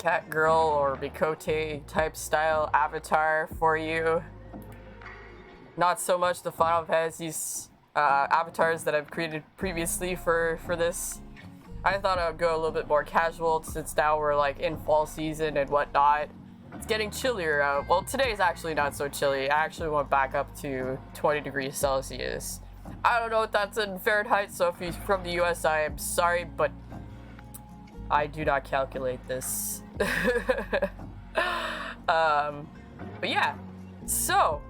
cat girl or Mikote type style avatar for you. Not so much the Final Fantasy's avatars that I've created previously for this. I thought I would go a little bit more casual since now we're like in fall season and whatnot. It's getting chillier out. Well, today's actually not so chilly. I actually went back up to 20 degrees Celsius. I don't know what that's in Fahrenheit, so if you're from the US, I am sorry, but I do not calculate this. But yeah, so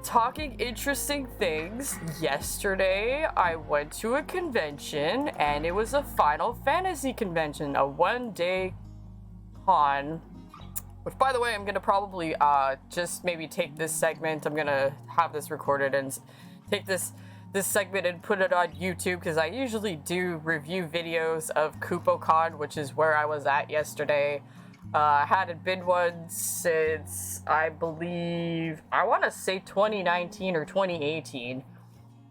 talking interesting things, yesterday I went to a convention and it was a Final Fantasy convention, a one-day con, which by the way, I'm gonna probably just maybe take this segment, I'm gonna have this recorded and take this segment and put it on YouTube because I usually do review videos of Kupocon, which is where I was at yesterday. Hadn't been one since, I believe, I want to say 2019 or 2018.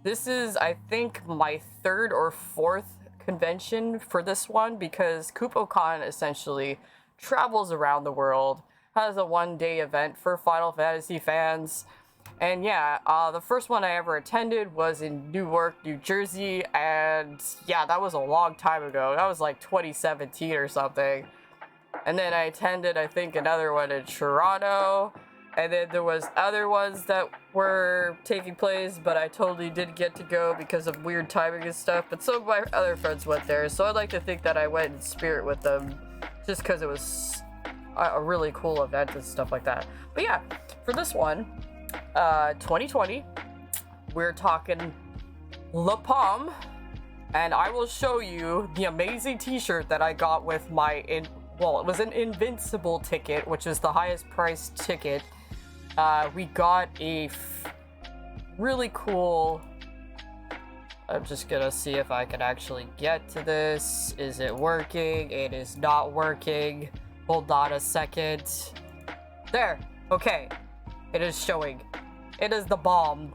This is, I think, my third or fourth convention for this one because Kupocon essentially travels around the world, has a one-day event for Final Fantasy fans. And yeah, the first one I ever attended was in Newark, New Jersey, and yeah, that was a long time ago. That was like 2017 or something. And then I attended, I think, another one in Toronto, and then there was other ones that were taking place, but I totally didn't get to go because of weird timing and stuff, but some of my other friends went there, so I'd like to think that I went in spirit with them, just because it was a really cool event and stuff like that. But yeah, for this one, 2020, we're talking Le Pom, and I will show you the amazing t-shirt that I got with my, well, it was an Invincible ticket, which is the highest priced ticket. We got a really cool, I'm just gonna see if I can actually get to this. Is it working? It is not working. Hold on a second. There, okay. It is showing. It is the bomb.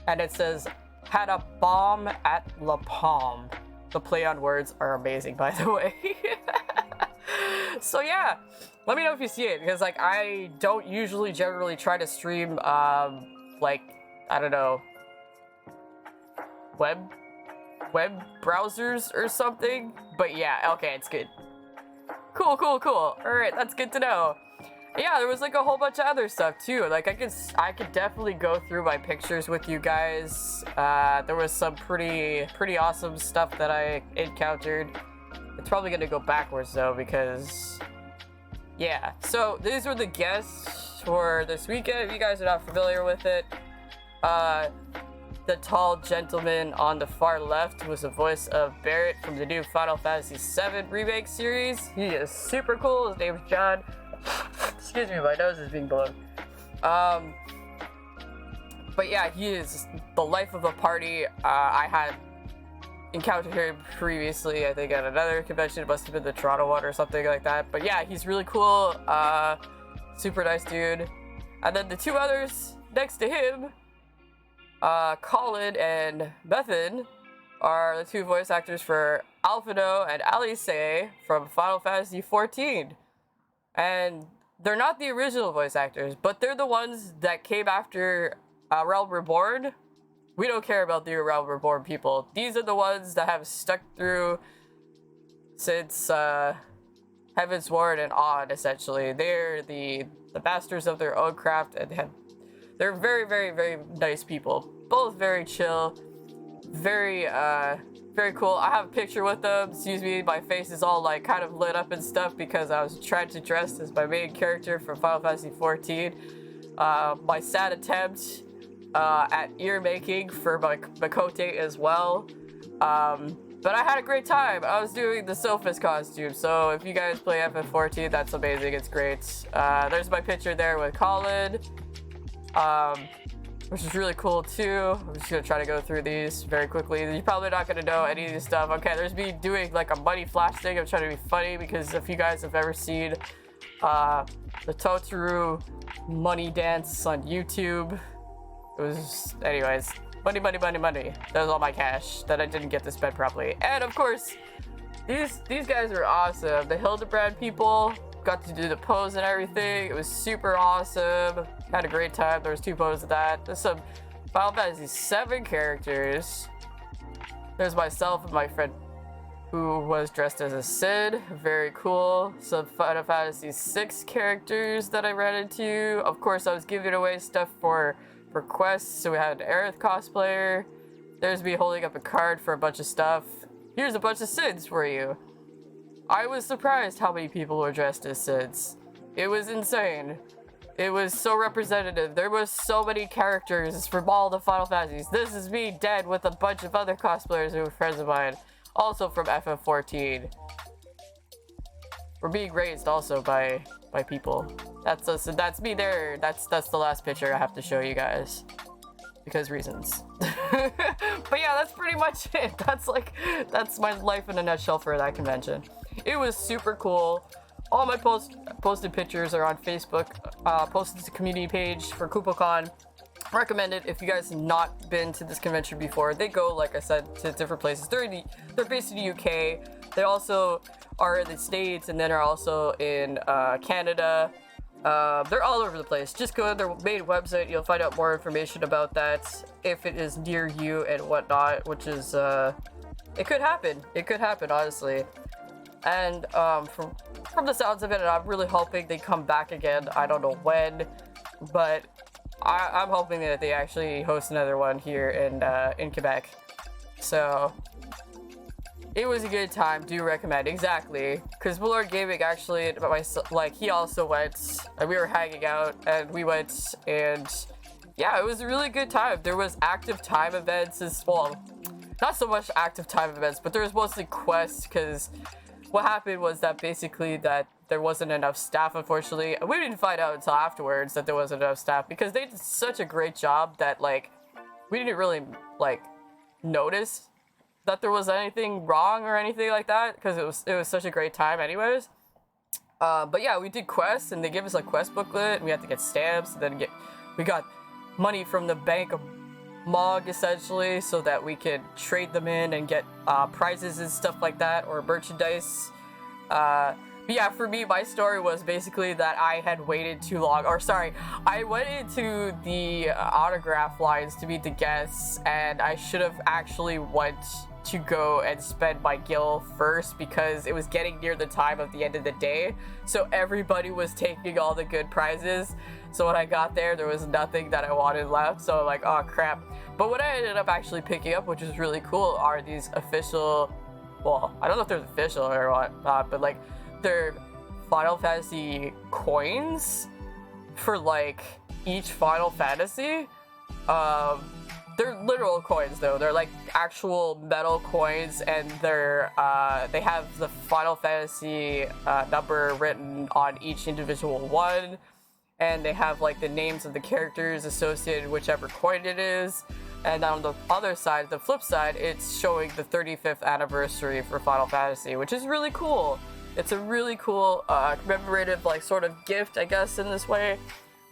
And it says, had a bomb at Le Pom. The play on words are amazing, by the way. So yeah, let me know if you see it, because like I don't usually generally try to stream like, I don't know, web browsers or something, but yeah, okay, it's good. Cool. Alright, that's good to know. Yeah, there was like a whole bunch of other stuff too. Like I could definitely go through my pictures with you guys. There was some pretty awesome stuff that I encountered. It's probably gonna go backwards though because yeah. So these were the guests for this weekend. If you guys are not familiar with it, the tall gentleman on the far left was the voice of Barrett from the new Final Fantasy VII Remake series. He is super cool. His name is John. Excuse me, my nose is being blown. But yeah, he is the life of the party. I had encountered him previously, I think at another convention. It must have been the Toronto one or something like that. But yeah, he's really cool. Super nice dude. And then the two others next to him, Colin and Bethan, are the two voice actors for Alphino and Alice from Final Fantasy XIV. And they're not the original voice actors, but they're the ones that came after Realm Reborn. We don't care about the Realm Reborn people. These are the ones that have stuck through since Heaven's Ward and on, essentially. They're the masters of their own craft, and they're very, very, very nice people. Both very chill, very cool. I have a picture with them. Excuse me, my face is all like kind of lit up and stuff because I was trying to dress as my main character from Final Fantasy XIV. My sad attempt at ear making for my Mikote as well. But I had a great time. I was doing the Sophist costume, so if you guys play FF14, that's amazing. It's great. There's my picture there with Colin, which is really cool too. I'm just gonna try to go through these very quickly. You're probably not gonna know any of this stuff. Okay, there's me doing like a money flash thing. I'm trying to be funny because if you guys have ever seen the Totoro money dance on YouTube, it was, anyways, money. That was all my cash that I didn't get to spend properly. And of course, these guys were awesome. The Hildebrand people got to do the pose and everything. It was super awesome. Had a great time. There was 2 poses of that. There's some Final Fantasy 7 characters. There's myself and my friend who was dressed as a Cid. Very cool. Some Final Fantasy 6 characters that I ran into. Of course, I was giving away stuff for quests. So we had an Aerith cosplayer. There's me holding up a card for a bunch of stuff. Here's a bunch of Cids for you. I was surprised how many people were dressed as Cids. It was insane. It was so representative. There was so many characters from all the Final Fantasies. This is me dead with a bunch of other cosplayers who were friends of mine. Also from FF14. We're being raised also by people. That's us, and that's me there. That's the last picture I have to show you guys. Because reasons. But yeah, that's pretty much it. That's my life in a nutshell for that convention. It was super cool. All my posted pictures are on Facebook. Posted to the community page for Kupocon. Recommend it if you guys have not been to this convention before. They go, like I said, to different places. They're based in the UK. They also are in the States, and then are also in Canada. They're all over the place. Just go to their main website. You'll find out more information about that if it is near you and whatnot, which is it could happen. It could happen, honestly. And from the sounds of it, and I'm really hoping they come back again. I don't know when, but I'm hoping that they actually host another one here in Quebec. So it was a good time. Do recommend. Exactly, because Malord Gaming actually, he also went, and we were hanging out, and we went, and yeah, it was a really good time. There was active time events as well. Not so much active time events, but there was mostly quests, because what happened was that basically that there wasn't enough staff, unfortunately. We didn't find out until afterwards that there wasn't enough staff, because they did such a great job that, like, we didn't really, like, notice that there was anything wrong or anything like that, because it was such a great time anyways. But yeah, we did quests, and they gave us a quest booklet, and we had to get stamps, and then we got money from the Bank of Mog, essentially, so that we could trade them in and get prizes and stuff like that, or merchandise. But yeah, for me, my story was basically that I had waited too long, or sorry, I went into the autograph lines to meet the guests, and I should have actually went to go and spend my gil first, because it was getting near the time of the end of the day, so everybody was taking all the good prizes. So when I got there was nothing that I wanted left, so I'm like, oh crap. But what I ended up actually picking up, which is really cool, are these official, well, I don't know if they're official or what, but like, they're Final Fantasy coins for like each Final Fantasy. They're literal coins though. They're like actual metal coins, and they have the Final Fantasy number written on each individual one, and they have like the names of the characters associated with whichever coin it is. And on the other side, the flip side, it's showing the 35th anniversary for Final Fantasy, which is really cool. It's a really cool commemorative, like, sort of gift, I guess, in this way,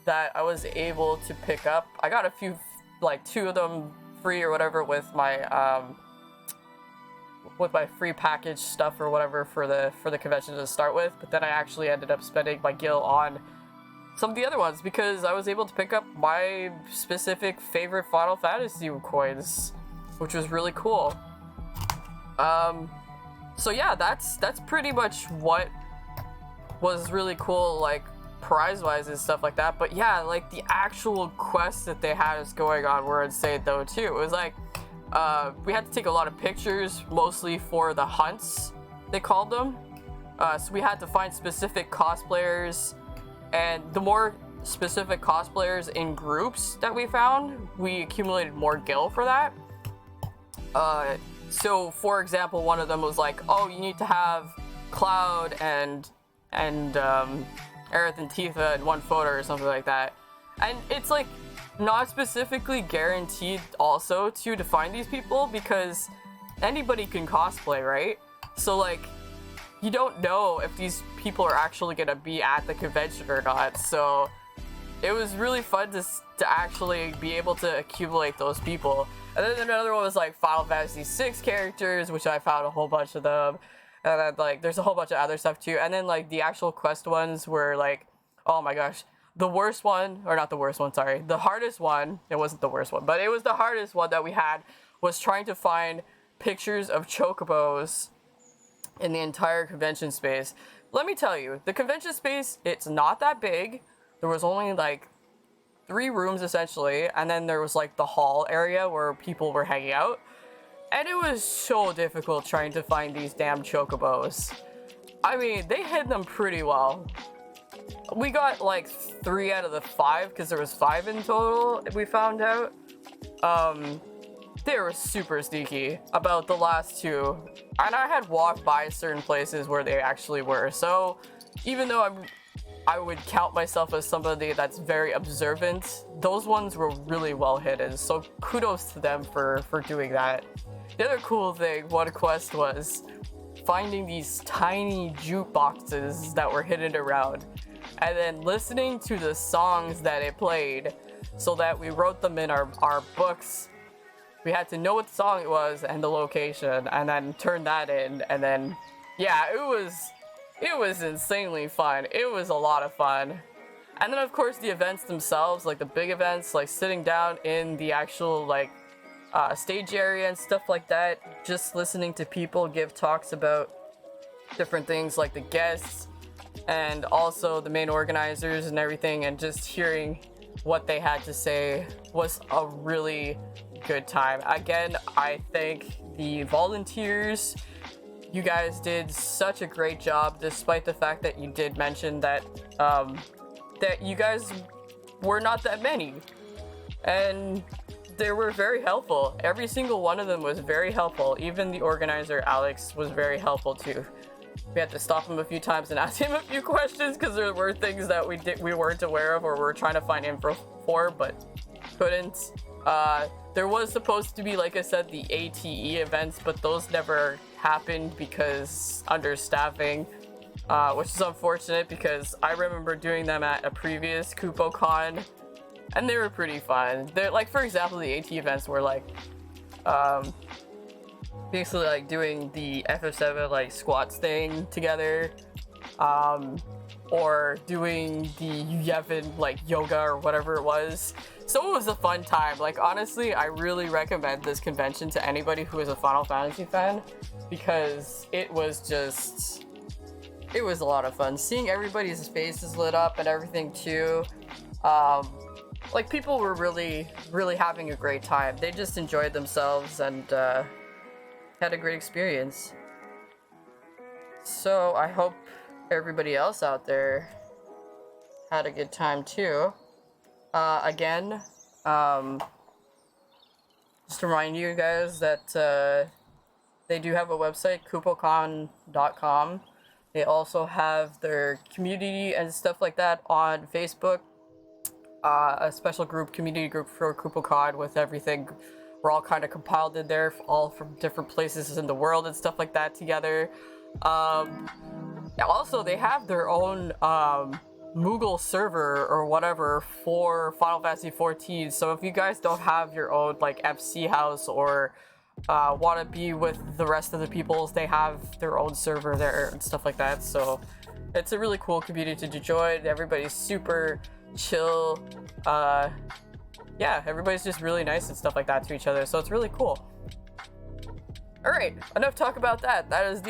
that I was able to pick up. I got a few, like, 2 of them free or whatever with my free package stuff or whatever for the convention to start with. But then I actually ended up spending my gil on some of the other ones, because I was able to pick up my specific favorite Final Fantasy coins, which was really cool. So yeah, that's pretty much what was really cool, like, prize-wise and stuff like that. But yeah, like, the actual quests that they had us going on were insane though too. It was like, we had to take a lot of pictures, mostly for the hunts, they called them. So we had to find specific cosplayers, and the more specific cosplayers in groups that we found, we accumulated more gil for that. So, for example, one of them was like, oh, you need to have Cloud and Aerith and Tifa in one photo or something like that. And it's, like, not specifically guaranteed also to find these people, because anybody can cosplay, right? So, like, you don't know if these people are actually gonna be at the convention or not. So it was really fun to actually be able to accumulate those people. And then another one was like Final Fantasy 6 characters, which I found a whole bunch of them. And then like there's a whole bunch of other stuff too. And then like the actual quest ones were like, oh my gosh, the worst one, or not the worst one, sorry, the hardest one, it wasn't the worst one, but it was the hardest one that we had, was trying to find pictures of chocobos in the entire convention space. Let me tell you, the convention space, it's not that big. There was only like 3 rooms essentially, and then there was like the hall area where people were hanging out. And it was so difficult trying to find these damn chocobos. I mean, they hid them pretty well. We got like 3 out of the 5, because there was 5 in total, we found out. They were super sneaky about the last 2. And I had walked by certain places where they actually were. So even though I would count myself as somebody that's very observant, those ones were really well hidden. So kudos to them for doing that. The other cool thing, one quest, was finding these tiny jukeboxes that were hidden around, and then listening to the songs that it played, so that we wrote them in our books. We had to know what song it was and the location, and then turn that in, and then, yeah, it was insanely fun. It was a lot of fun. And then of course the events themselves, like the big events, like sitting down in the actual like stage area and stuff like that, just listening to people give talks about different things, like the guests and also the main organizers and everything, and just hearing what they had to say was a really good time. Again, I thank the volunteers. You guys did such a great job, despite the fact that you did mention that that you guys were not that many, and they were very helpful. Every single one of them was very helpful. Even the organizer, Alex, was very helpful too. We had to stop him a few times and ask him a few questions, because there were things that we weren't aware of or were trying to find info for, but couldn't. There was supposed to be, like I said, the ATE events, but those never happened because understaffing, which is unfortunate, because I remember doing them at a previous Kupocon, and they were pretty fun. They're like, for example, the AT events were like, basically like doing the FF7 like squats thing together, or doing the Yevon like yoga or whatever it was. So it was a fun time. Like, honestly, I really recommend this convention to anybody who is a Final Fantasy fan, because it was a lot of fun. Seeing everybody's faces lit up and everything too. Like, people were really, really having a great time. They just enjoyed themselves and had a great experience. So I hope everybody else out there had a good time too. Again, just to remind you guys that they do have a website, Kupocon.com. They also have their community and stuff like that on Facebook. A special community group for Kupocon with everything. We're all kind of compiled in there, all from different places in the world and stuff like that together. Also, they have their own Moogle server or whatever for Final Fantasy XIV. So if you guys don't have your own like FC house or want to be with the rest of the peoples, they have their own server there and stuff like that. So it's a really cool community to join. Everybody's super chill. Yeah, everybody's just really nice and stuff like that to each other. So it's really cool. All right, enough talk about that. That is the